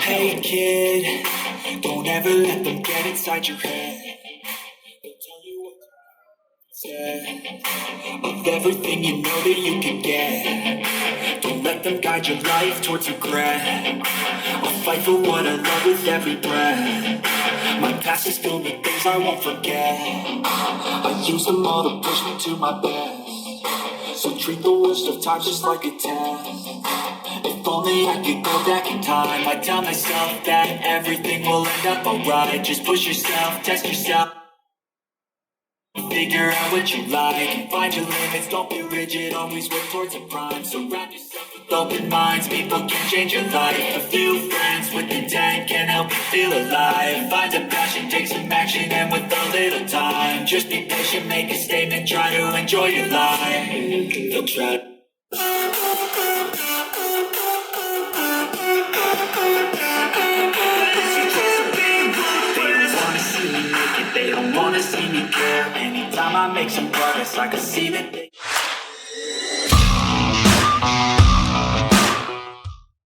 Hey kid, don't ever let them get inside your head. They'll tell you what to say of everything you know that you can get. Don't let them guide your life towards regret. I'll fight for what I love with every breath. My past is filled with things I won't forget. I use them all to push me to my best. So treat the worst of times just like a test. If only I could go back in time, I'd tell myself that everything will end up alright. Just push yourself, test yourself, figure out what you like. Find your limits, don't be rigid, always work towards a prime. Surround yourself with open minds, people can change your life. A few friends with intent can help you feel alive. Find a passion, take some action, and with a little time, just be patient, make a statement, try to enjoy your life. They'll try. They don't wanna see me care. Anytime I make some progress, I can see that